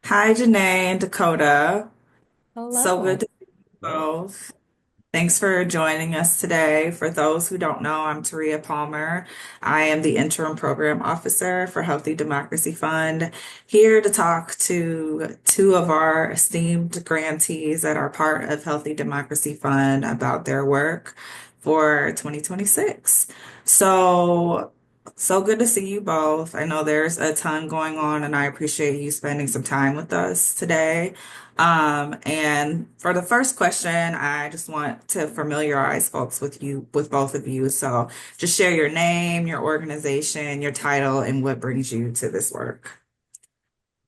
Hi, JaNaé and Dakota. So good Hello. to see you both. Thanks for joining us today. For those who don't know, I'm Tareya Palmer. I am the Interim Program Officer for Healthy Democracy Fund, here to talk to two of our esteemed grantees that are part of Healthy Democracy Fund about their work for 2026. So, so good to see you both. I know there's a ton going on, and I appreciate you spending some time with us today. And for the first question, I just want to familiarize folks with you, with both of you. So just share your name, your organization, your title, and what brings you to this work.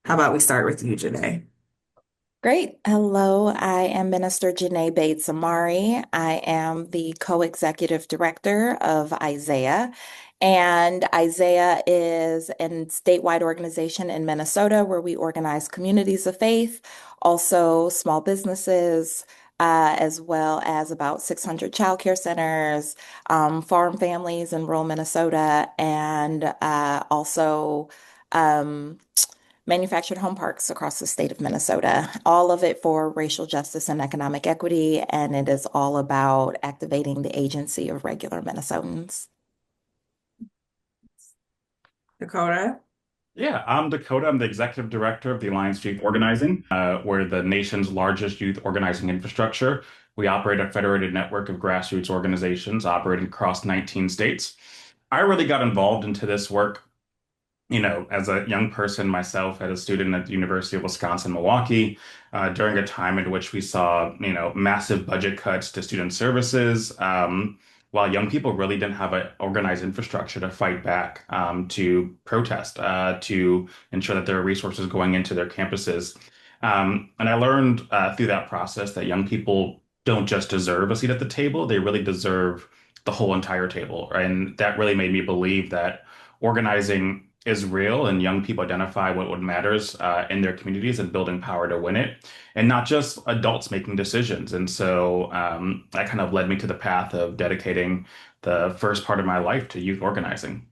How about we start with you, Janae? Great. Hello. I am Minister JaNaé Bates Imari. I am the co-executive director of Isaiah. And Isaiah is a statewide organization in Minnesota where we organize communities of faith, also small businesses, as well as about 600 childcare centers, farm families in rural Minnesota, and also um, manufactured home parks across the state of Minnesota, all of it for racial justice and economic equity. And it is all about activating the agency of regular Minnesotans. Dakota? Yeah, I'm Dakota. I'm the executive director of the Alliance Youth Organizing. We're the nation's largest youth organizing infrastructure. We operate a federated network of grassroots organizations operating across 19 states. I really got involved into this work, as a young person myself, as a student at the University of Wisconsin-Milwaukee, during a time in which we saw, massive budget cuts to student services, while young people really didn't have an organized infrastructure to fight back, to protest, to ensure that there are resources going into their campuses. And I learned through that process that young people don't just deserve a seat at the table, they really deserve the whole entire table. And that really made me believe that organizing is real and young people identify what matters in their communities and building power to win it, and not just adults making decisions. And so that kind of led me to the path of dedicating the first part of my life to youth organizing.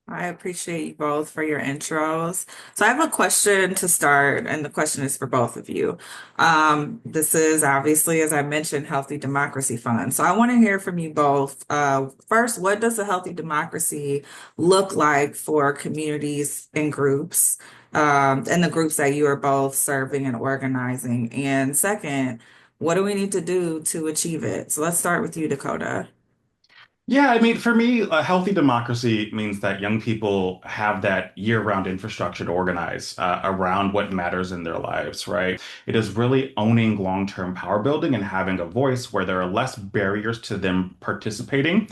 I appreciate you both for your intros. So I have a question to start, and the question is for both of you. This is obviously, as I mentioned, Healthy Democracy Fund. So I want to hear from you both. First, what does a healthy democracy look like for communities and groups, and the groups that you are both serving and organizing? And second, what do we need to do to achieve it? So let's start with you, Dakota. Yeah, I mean, for me, a healthy democracy means that young people have that year-round infrastructure to organize around what matters in their lives, right? It is really owning long-term power building and having a voice where there are less barriers to them participating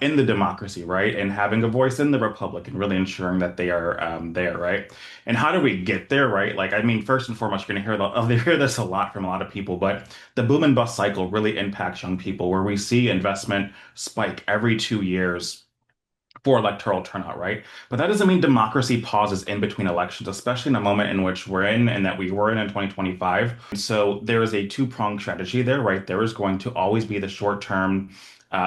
in the democracy, right? And having a voice in the republic and really ensuring that they are there, right? And how do we get there, right? Like, I mean, first and foremost, you're going to hear this a lot from a lot of people, but the boom and bust cycle really impacts young people, where we see investment spike every 2 years for electoral turnout, right? But that doesn't mean democracy pauses in between elections, especially in a moment in which we're in and that we were in 2025. So there is a two-pronged strategy there, right? There is going to always be the short-term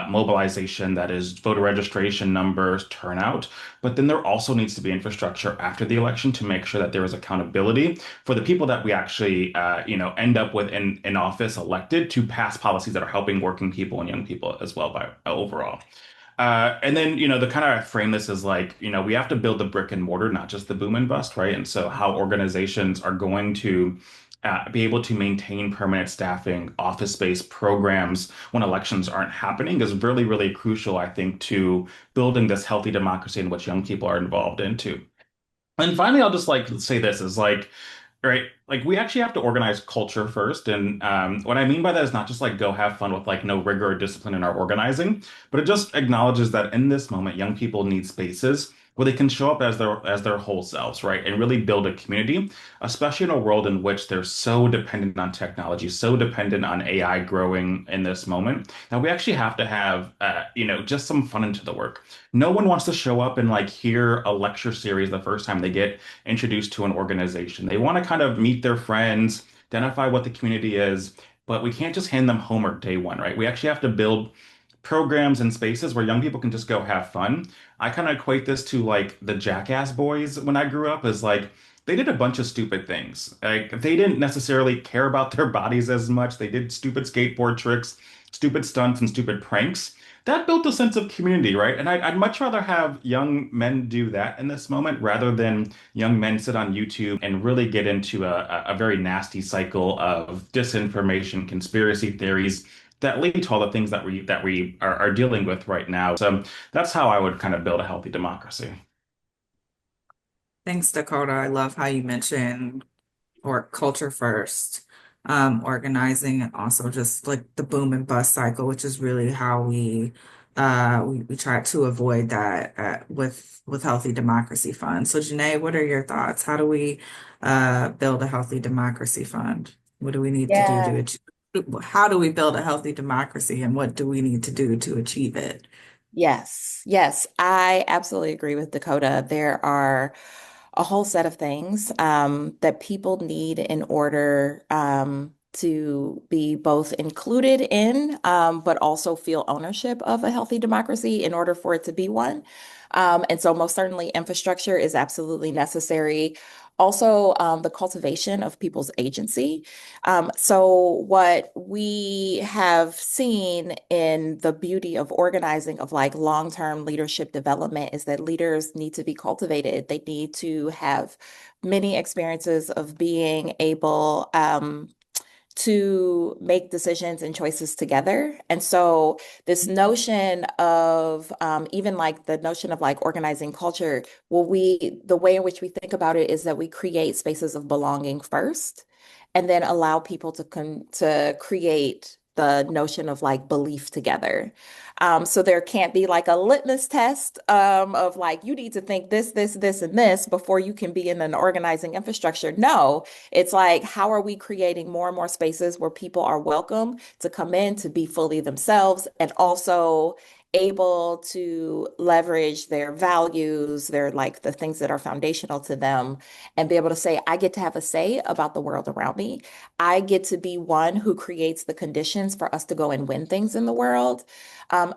mobilization, that is voter registration numbers, turnout. But then there also needs to be infrastructure after the election to make sure that there is accountability for the people that we actually, end up with in office elected to pass policies that are helping working people and young people as well by overall. And then, the kind of frame this is like, we have to build the brick and mortar, not just the boom and bust, right? And so how organizations are going to be able to maintain permanent staffing, office space programs when elections aren't happening is really, really crucial, I think, to building this healthy democracy in which young people are involved into. And finally, I'll just like say this is like, right, like we actually have to organize culture first. And what I mean by that is not just like go have fun with like no rigor or discipline in our organizing, but it just acknowledges that in this moment, young people need spaces where they can show up as their whole selves, right? And really build a community, especially in a world in which they're so dependent on technology, so dependent on AI growing in this moment, that we actually have to have just some fun into the work. No one wants to show up and like hear a lecture series the first time they get introduced to an organization. They want to kind of meet their friends, identify what the community is, but we can't just hand them homework day one, right? We actually have to build programs and spaces where young people can just go have fun. I kind of equate this to like the Jackass boys when I grew up, as like they did a bunch of stupid things. Like they didn't necessarily care about their bodies as much. They did stupid skateboard tricks, stupid stunts, and stupid pranks. That built a sense of community, right? And I'd much rather have young men do that in this moment rather than young men sit on YouTube and really get into a very nasty cycle of disinformation, conspiracy theories that lead to all the things that we are dealing with right now. So that's how I would kind of build a healthy democracy. Thanks, Dakota. I love how you mentioned or culture first, organizing, and also just like the boom and bust cycle, which is really how we try to avoid that with healthy democracy fund. So JaNaé, what are your thoughts? How do we build a healthy democracy fund? What do we need to do to Yeah. achieve? How do we build a healthy democracy, and what do we need to do to achieve it? Yes, yes, I absolutely agree with Dakota. There are a whole set of things that people need in order to be both included in, but also feel ownership of a healthy democracy in order for it to be one. And so, most certainly, infrastructure is absolutely necessary. Also, the cultivation of people's agency. So what we have seen in the beauty of organizing of like long-term leadership development is that leaders need to be cultivated. They need to have many experiences of being able to make decisions and choices together. And so this notion of even like the notion of like organizing culture, the way in which we think about it is that we create spaces of belonging first and then allow people to create the notion of like belief together. So there can't be like a litmus test of like you need to think this, and this before you can be in an organizing infrastructure. No, it's like, how are we creating more and more spaces where people are welcome to come in to be fully themselves and also able to leverage their values, their like the things that are foundational to them, and be able to say, I get to have a say about the world around me. I get to be one who creates the conditions for us to go and win things in the world.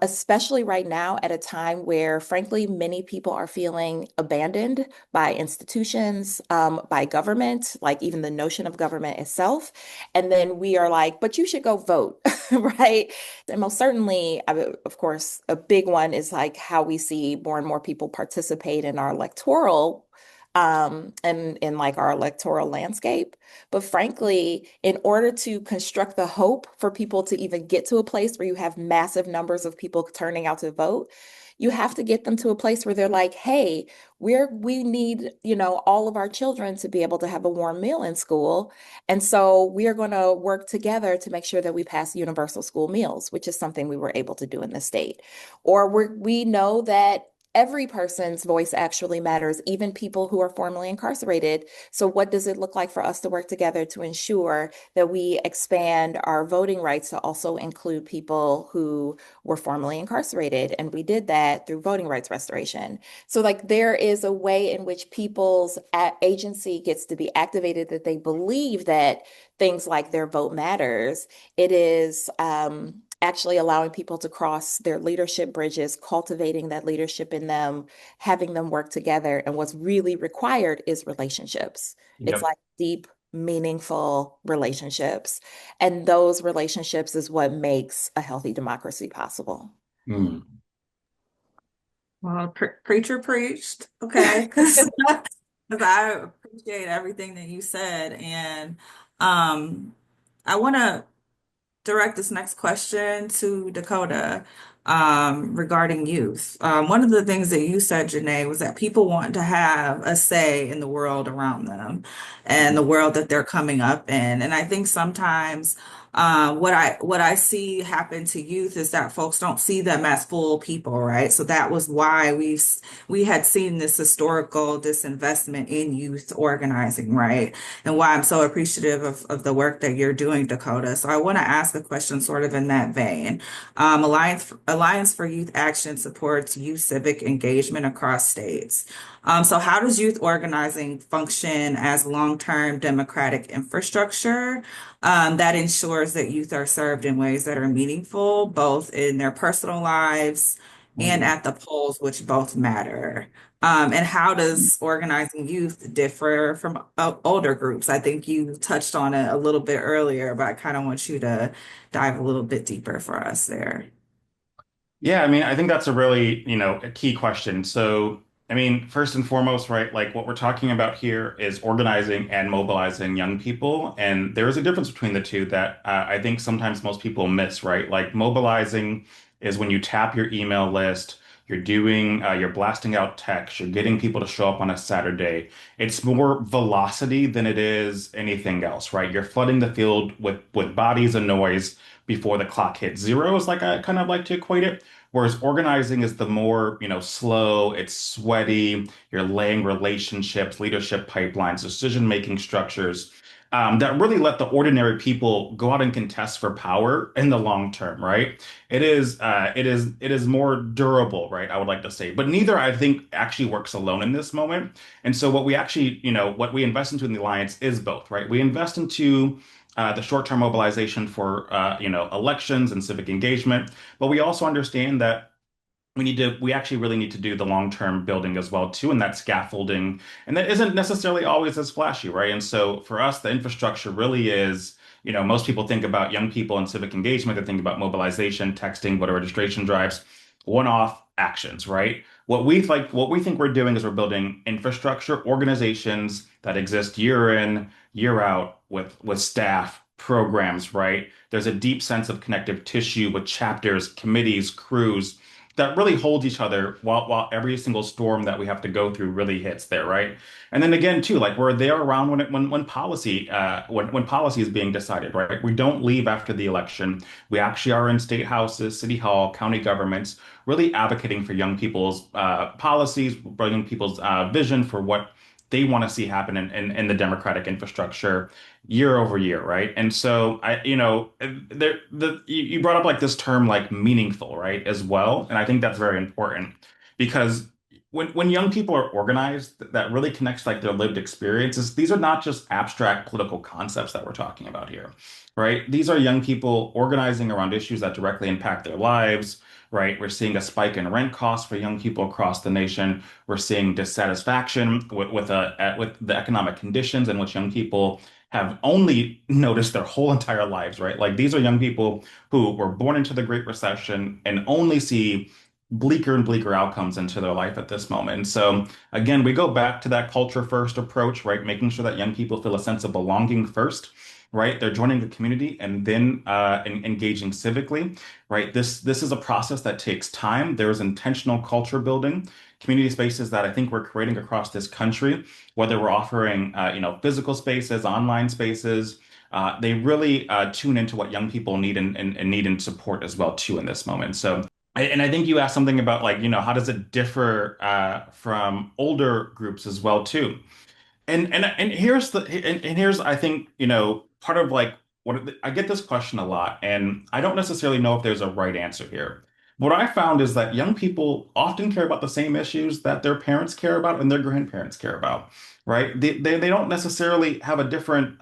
Especially right now at a time where, frankly, many people are feeling abandoned by institutions, by government, like even the notion of government itself. And then we are like, but you should go vote, right? And most certainly, of course, a big one is like how we see more and more people participate in our electoral and in like our electoral landscape. But frankly, in order to construct the hope for people to even get to a place where you have massive numbers of people turning out to vote, you have to get them to a place where they're like, hey, we need, all of our children to be able to have a warm meal in school. And so we are going to work together to make sure that we pass universal school meals, which is something we were able to do in the state. Or we know that every person's voice actually matters, even people who are formerly incarcerated. So, what does it look like for us to work together to ensure that we expand our voting rights to also include people who were formerly incarcerated? And we did that through voting rights restoration. So, like, there is a way in which people's agency gets to be activated that they believe that things like their vote matters. It is, actually allowing people to cross their leadership bridges, cultivating that leadership in them, having them work together. And what's really required is relationships. It's Yep. like deep, meaningful relationships. And those relationships is what makes a healthy democracy possible. Mm. Well, preacher preached, okay, because I appreciate everything that you said, and I want to direct this next question to Dakota regarding youth. One of the things that you said, JaNaé, was that people want to have a say in the world around them and the world that they're coming up in. And I think sometimes what I see happen to youth is that folks don't see them as full people, right? So that was why we had seen this historical disinvestment in youth organizing, right? And why I'm so appreciative of the work that you're doing, Dakota. So I want to ask a question sort of in that vein. Alliance for Youth Action supports youth civic engagement across states. So how does youth organizing function as long-term democratic infrastructure that ensures ensures that youth are served in ways that are meaningful, both in their personal lives and Mhm. at the polls, which both matter. And how does organizing youth differ from older groups? I think you touched on it a little bit earlier, but I kind of want you to dive a little bit deeper for us there. Yeah, I mean, I think that's a really, a key question. So, I mean, first and foremost, right, like what we're talking about here is organizing and mobilizing young people. And there is a difference between the two that I think sometimes most people miss, right? Like mobilizing is when you tap your email list, you're blasting out text, you're getting people to show up on a Saturday. It's more velocity than it is anything else, right? You're flooding the field with bodies and noise before the clock hits zero, is like I kind of like to equate it. Whereas organizing is the more, slow, it's sweaty, you're laying relationships, leadership pipelines, decision-making structures that really let the ordinary people go out and contest for power in the long term, right? It is more durable, right? I would like to say, but neither I think actually works alone in this moment. And so what we actually, what we invest into in the alliance is both, right? We invest into the short-term mobilization for elections and civic engagement, but we also understand that we actually really need to do the long-term building as well too, and that scaffolding, and that isn't necessarily always as flashy, right? And so for us, the infrastructure really is, most people think about young people and civic engagement, they think about mobilization, texting, voter registration drives, one-off actions, right? What we think we're doing is we're building infrastructure, organizations that exist year in, year out with staff, programs, right? There's a deep sense of connective tissue with chapters, committees, crews that really hold each other while every single storm that we have to go through really hits there, right? And then again, too, like we're there around when policy is being decided, right? We don't leave after the election. We actually are in state houses, city hall, county governments, really advocating for young people's policies, young people's vision for what they want to see happen in the democratic infrastructure year over year, right? And so you brought up like this term like meaningful, right, as well, and I think that's very important because when young people are organized, that really connects like their lived experiences. These are not just abstract political concepts that we're talking about here, right? These are young people organizing around issues that directly impact their lives. Right, we're seeing a spike in rent costs for young people across the nation. We're seeing dissatisfaction with the economic conditions in which young people have only noticed their whole entire lives, right? Like these are young people who were born into the Great Recession and only see bleaker and bleaker outcomes into their life at this moment. And so again, we go back to that culture first approach, right? Making sure that young people feel a sense of belonging first. Right, they're joining the community and then engaging civically. Right, this is a process that takes time. There is intentional culture building, community spaces that I think we're creating across this country, whether we're offering physical spaces, online spaces, they really tune into what young people need and need and support as well too in this moment. So and I think you asked something about like, how does it differ from older groups as well too? And here's I think, part of like I get this question a lot, and I don't necessarily know if there's a right answer here. What I found is that young people often care about the same issues that their parents care about and their grandparents care about, right? They don't necessarily have a different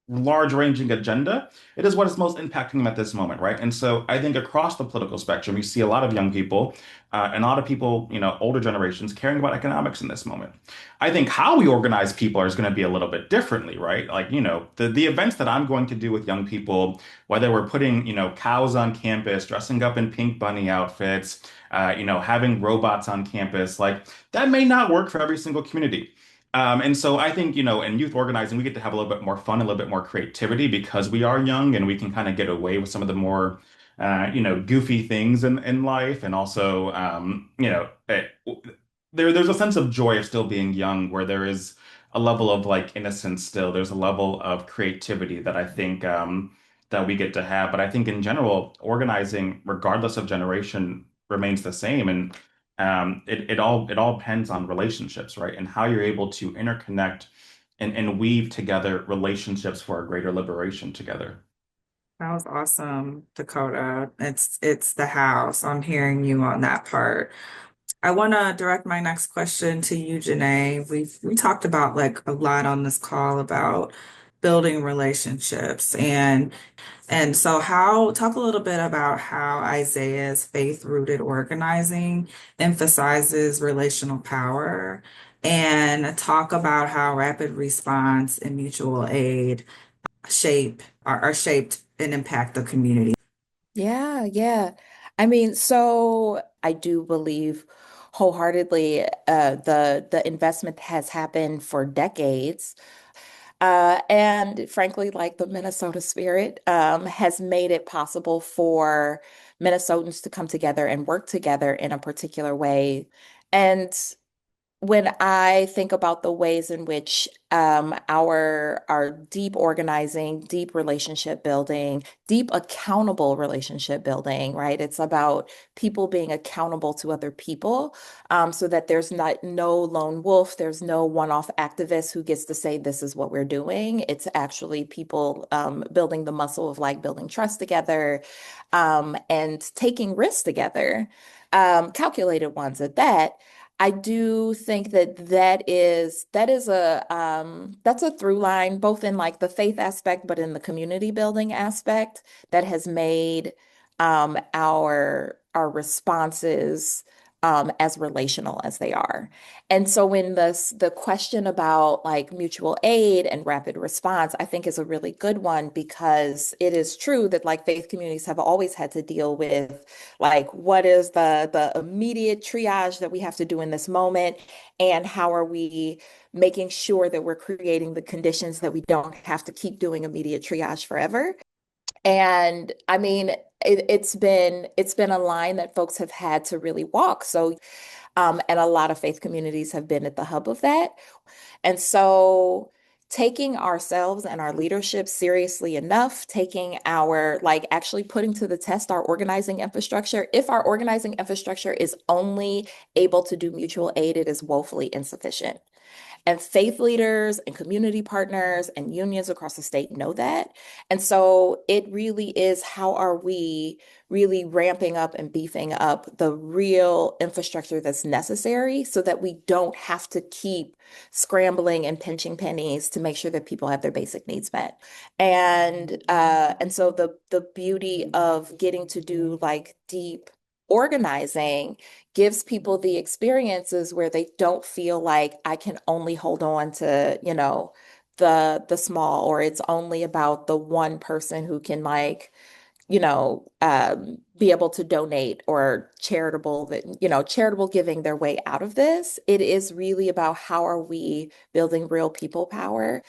large ranging agenda. It is what is most impacting them at this moment, right? And so I think across the political spectrum, you see a lot of young people and a lot of people, older generations caring about economics in this moment. I think how we organize people is going to be a little bit differently, right? Like, the events that I'm going to do with young people, whether we're putting, cows on campus, dressing up in pink bunny outfits, having robots on campus, like that may not work for every single community. And so I think, in youth organizing, we get to have a little bit more fun, a little bit more creativity because we are young and we can kind of get away with some of the more, goofy things in life. And also, there's a sense of joy of still being young where there is a level of like innocence still. There's a level of creativity that I think, that we get to have. But I think in general, organizing, regardless of generation, remains the same. And it all depends on relationships, right? And how you're able to interconnect and weave together relationships for a greater liberation together. That was awesome, Dakota. It's the house. I'm hearing you on that part. I want to direct my next question to you, JaNaé. We talked about like a lot on this call about building relationships. And so how talk a little bit about how Isaiah's faith-rooted organizing emphasizes relational power, and talk about how rapid response and mutual aid are shaped and impact the community. Yeah, yeah. I mean, so I do believe wholeheartedly the investment has happened for decades. And frankly, like the Minnesota spirit has made it possible for Minnesotans to come together and work together in a particular way. And when I think about the ways in which our deep organizing, deep relationship building, deep accountable relationship building, right? It's about people being accountable to other people, so that there's not no lone wolf, there's no one-off activist who gets to say this is what we're doing. It's actually people building the muscle of like building trust together, and taking risks together, calculated ones at that. I do think that that is that's a through line both in like the faith aspect, but in the community building aspect that has made our responses as relational as they are. And so when the question about like mutual aid and rapid response, I think is a really good one because it is true that like faith communities have always had to deal with like what is the immediate triage that we have to do in this moment, and how are we making sure that we're creating the conditions that we don't have to keep doing immediate triage forever. And I mean, it's been a line that folks have had to really walk. So, and a lot of faith communities have been at the hub of that. And so taking ourselves and our leadership seriously enough, taking our, like actually putting to the test our organizing infrastructure. If our organizing infrastructure is only able to do mutual aid, it is woefully insufficient. And faith leaders and community partners and unions across the state know that. And so it really is how are we really ramping up and beefing up the real infrastructure that's necessary so that we don't have to keep scrambling and pinching pennies to make sure that people have their basic needs met. And so the beauty of getting to do like deep organizing gives people the experiences where they don't feel like I can only hold on to, the small, or it's only about the one person who can like, be able to donate or charitable giving their way out of this. It is really about how are we building real people power.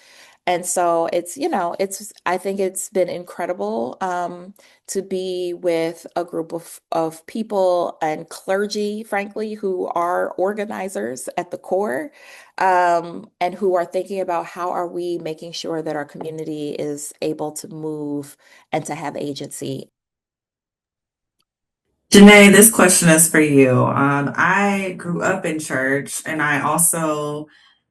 And so I think it's been incredible to be with a group of people and clergy, frankly, who are organizers at the core, and who are thinking about how are we making sure that our community is able to move and to have agency. JaNaé, this question is for you. I grew up in church, and I also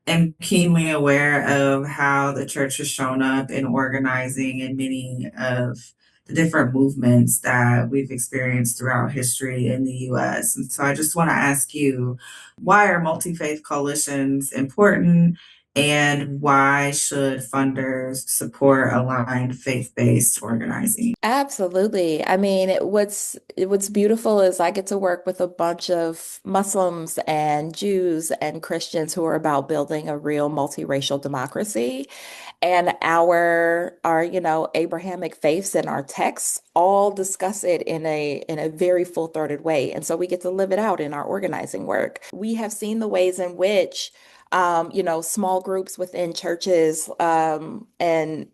am keenly aware of how the church has shown up in organizing in many of the different movements that we've experienced throughout history in the US. And so I just want to ask you, why are multi-faith coalitions important, and why should funders support aligned faith-based organizing? Absolutely. I mean, what's beautiful is I get to work with a bunch of Muslims and Jews and Christians who are about building a real multiracial democracy. And our Abrahamic faiths and our texts all discuss it in a very full-throated way. And so we get to live it out in our organizing work. We have seen the ways in which small groups within churches, and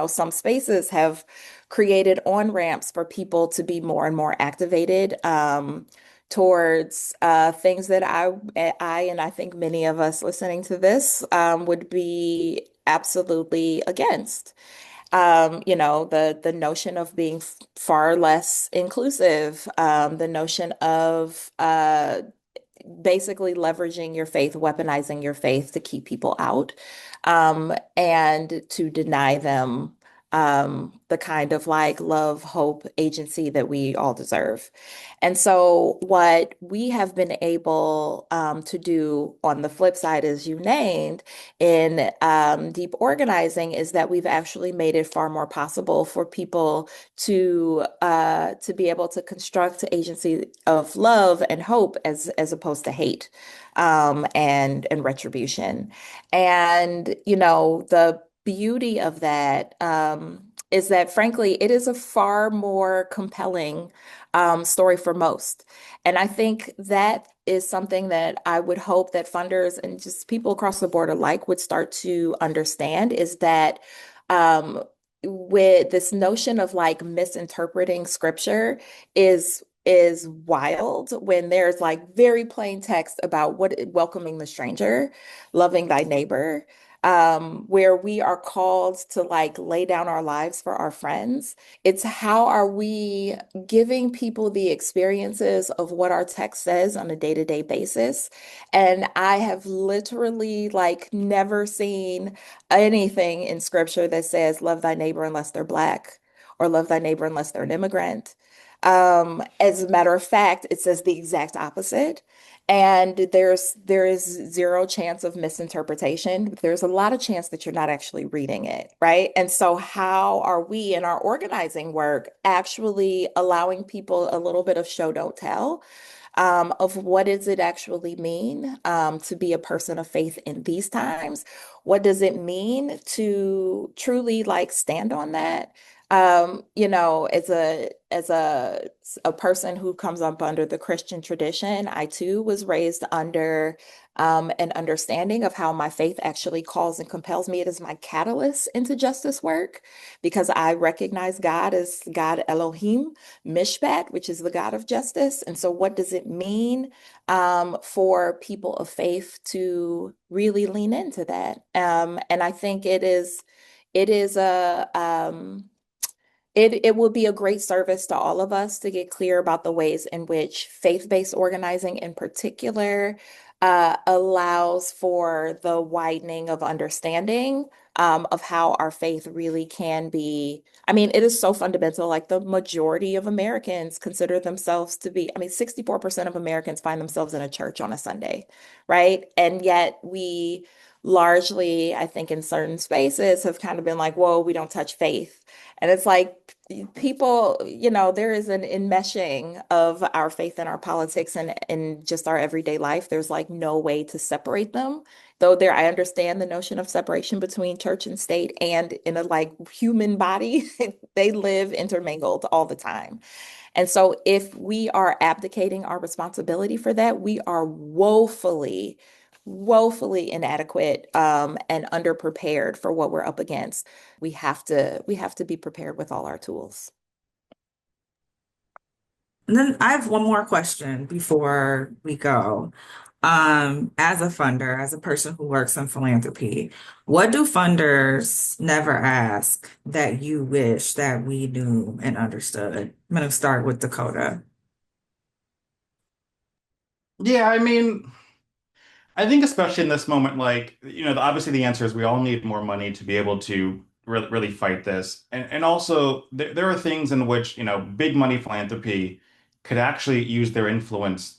some spaces have created on-ramps for people to be more and more activated towards things that I and I think many of us listening to this would be absolutely against. The notion of being far less inclusive, the notion of basically leveraging your faith, weaponizing your faith to keep people out, and to deny them the kind of like love, hope, agency that we all deserve. And so, what we have been able to do on the flip side, as you named, in deep organizing, is that we've actually made it far more possible for people to be able to construct agency of love and hope as opposed to hate and retribution. And the beauty of that is that frankly, it is a far more compelling story for most. And I think that is something that I would hope that funders and just people across the board alike would start to understand is that um, with this notion of like misinterpreting scripture is wild when there's like very plain text about what welcoming the stranger, loving thy neighbor, where we are called to like lay down our lives for our friends. It's how are we giving people the experiences of what our text says on a day-to-day basis. And I have literally like never seen anything in scripture that says love thy neighbor unless they're black or love thy neighbor unless they're an immigrant. As a matter of fact, it says the exact opposite. And there is zero chance of misinterpretation. There's a lot of chance that you're not actually reading it, right? And so how are we in our organizing work actually allowing people a little bit of show, don't tell? Of what does it actually mean to be a person of faith in these times? What does it mean to truly like stand on that? As a person who comes up under the Christian tradition, I too was raised under an understanding of how my faith actually calls and compels me. It is my catalyst into justice work because I recognize God as God Elohim Mishpat, which is the God of justice. And so, what does it mean for people of faith to really lean into that? And I think it is it will be a great service to all of us to get clear about the ways in which faith-based organizing in particular allows for the widening of understanding of how our faith really can be. I mean, it is so fundamental. Like the majority of Americans consider themselves to be, I mean, 64% of Americans find themselves in a church on a Sunday, right? And yet we largely, I think, in certain spaces have kind of been like, whoa, we don't touch faith. And it's like people, there is an enmeshing of our faith and our politics and just our everyday life. There's like no way to separate them. Though I understand the notion of separation between church and state and in a like human body, they live intermingled all the time. And so if we are abdicating our responsibility for that, we are woefully inadequate and underprepared for what we're up against. We have to be prepared with all our tools. And then I have one more question before we go. As a funder, as a person who works in philanthropy, what do funders never ask that you wish that we knew and understood? I'm going to start with Dakota. Yeah, I mean, I think especially in this moment, like, obviously the answer is we all need more money to be able to really fight this. And also there are things in which, big money philanthropy could actually use their influence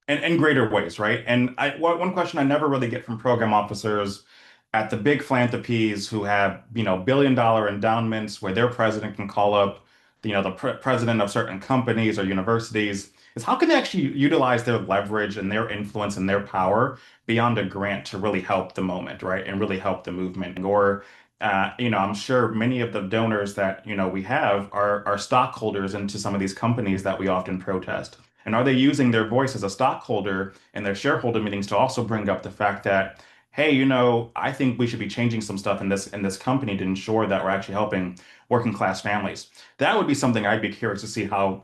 in greater ways, right? And one question I never really get from program officers at the big philanthropies who have, billion-dollar endowments where their president can call up, the president of certain companies or universities, is how can they actually utilize their leverage and their influence and their power beyond a grant to really help the moment, right? And really help the movement. Or, I'm sure many of the donors that, we have are stockholders into some of these companies that we often protest. And are they using their voice as a stockholder in their shareholder meetings to also bring up the fact that, hey, I think we should be changing some stuff in this company to ensure that we're actually helping working class families. That would be something I'd be curious to see how,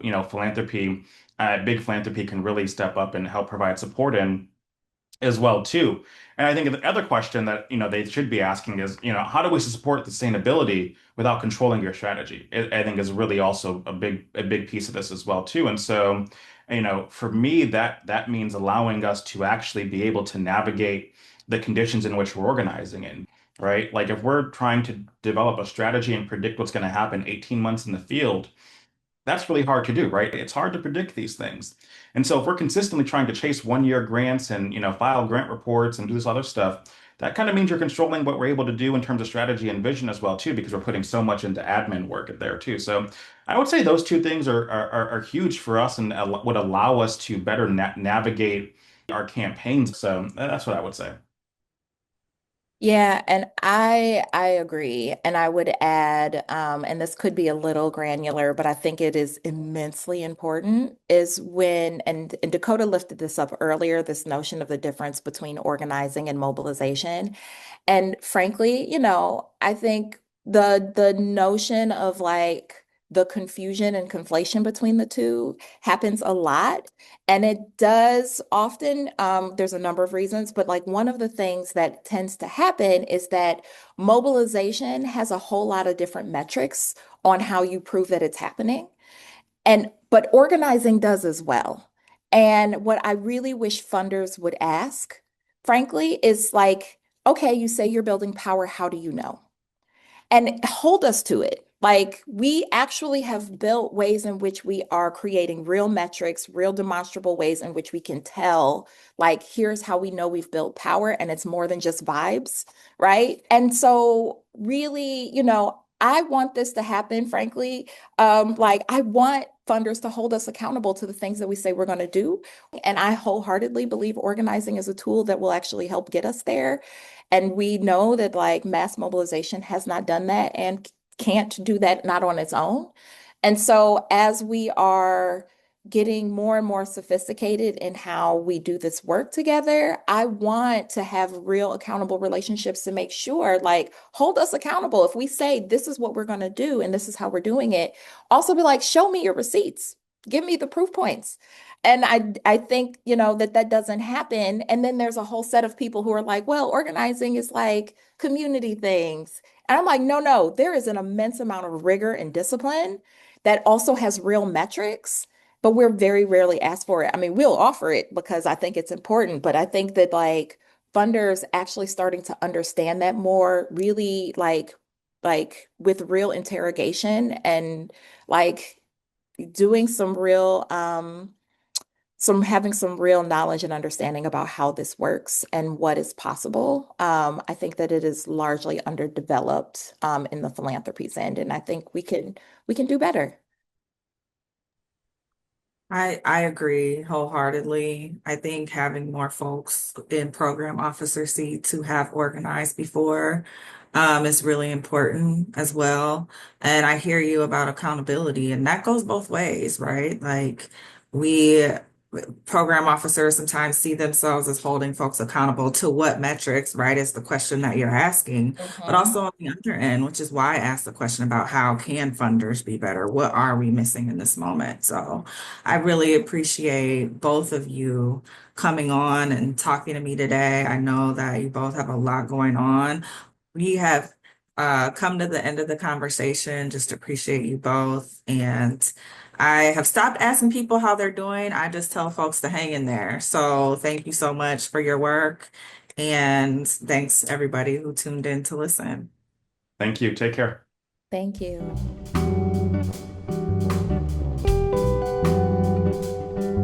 big philanthropy can really step up and help provide support in as well too. And I think the other question that they should be asking is, how do we support sustainability without controlling your strategy? I think is really also a big piece of this as well too. And so, for me, that means allowing us to actually be able to navigate the conditions in which we're organizing in. right? Like if we're trying to develop a strategy and predict what's going to happen 18 months in the field, that's really hard to do, right? It's hard to predict these things. And so if we're consistently trying to chase 1 year grants and, file grant reports and do this other stuff, that kind of means you're controlling what we're able to do in terms of strategy and vision as well, too, because we're putting so much into admin work there too. So I would say those two things are huge for us and would allow us to better navigate our campaigns. So that's what I would say. Yeah, and I agree. And I would add, and this could be a little granular, but I think it is immensely important, is when, and Dakota lifted this up earlier, this notion of the difference between organizing and mobilization. And frankly, I think the notion of like the confusion and conflation between the two happens a lot. And it does often, there's a number of reasons, but like one of the things that tends to happen is that mobilization has a whole lot of different metrics on how you prove that it's happening. And but organizing does as well. And what I really wish funders would ask, frankly, is like, okay, you say you're building power, how do you know? And hold us to it. Like we actually have built ways in which we are creating real metrics, real demonstrable ways in which we can tell, like, here's how we know we've built power, and it's more than just vibes, right? And so, really, I want this to happen, frankly. Like, I want funders to hold us accountable to the things that we say we're going to do. And I wholeheartedly believe organizing is a tool that will actually help get us there. And we know that like mass mobilization has not done that and can't do that not on its own. And so as we are getting more and more sophisticated in how we do this work together, I want to have real accountable relationships to make sure, like, hold us accountable. If we say this is what we're going to do and this is how we're doing it, also be like, show me your receipts, give me the proof points. And I think, that doesn't happen. And then there's a whole set of people who are like, well, organizing is like community things. And I'm like, no, no, there is an immense amount of rigor and discipline that also has real metrics, but we're very rarely asked for it. I mean, we'll offer it because I think it's important, but I think that like funders actually starting to understand that more, really like with real interrogation and like doing some having some real knowledge and understanding about how this works and what is possible. I think that it is largely underdeveloped in the philanthropies end, and I think we can do better. I agree wholeheartedly. I think having more folks in program officer seats who have organized before is really important as well. And I hear you about accountability, and that goes both ways, right? Like we program officers sometimes see themselves as holding folks accountable to what metrics, right? Is the question that you're asking, but Mhm. also on the other end, which is why I asked the question about how can funders be better? What are we missing in this moment? So I really appreciate both of you coming on and talking to me today. I know that you both have a lot going on. We have come to the end of the conversation. Just appreciate you both. And I have stopped asking people how they're doing. I just tell folks to hang in there. So thank you so much for your work. And thanks everybody who tuned in to listen. Thank you. Take care. Thank you.